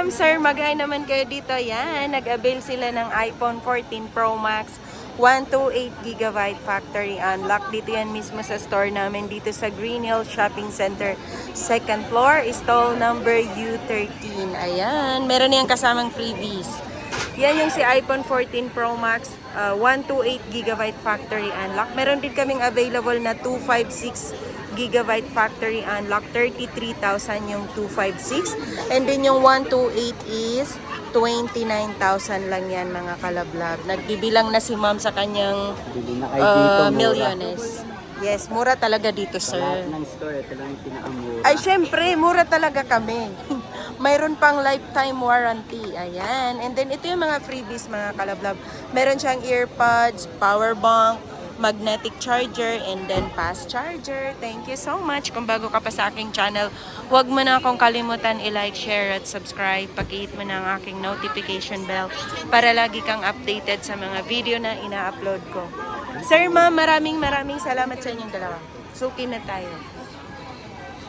ma'am, sir, mag-hi naman kayo dito. Yan, nag-avail sila ng iPhone 14 Pro Max 128GB factory unlock. Dito yan mismo sa store namin dito sa Green Hill Shopping Center. Second floor, stall number U13. Ayan, meron yan kasamang freebies. Yan yung si iPhone 14 Pro Max 128GB factory unlock. Meron din kaming available na 256GB factory unlock. 33,000 yung 256. And then yung 128 is 29,000 lang yan mga kalablab. Nagbibilang na si ma'am sa kanyang Bili na kayo dito, mura. milliones. Yes, mura talaga dito, Sa lahat sir. ng store, ito lang yung pinakamura. Ay, syempre, mura talaga kami. Mayroon pang lifetime warranty. Ayan. And then, ito yung mga freebies, mga kalablab. Meron siyang earpods, power bank, magnetic charger, and then fast charger. Thank you so much. Kung bago ka pa sa aking channel, huwag mo na akong kalimutan i-like, share, at subscribe. Pag-hit mo na ang aking notification bell para lagi kang updated sa mga video na ina-upload ko. Sir, ma'am, maraming salamat sa inyong dalawa. Suki na tayo.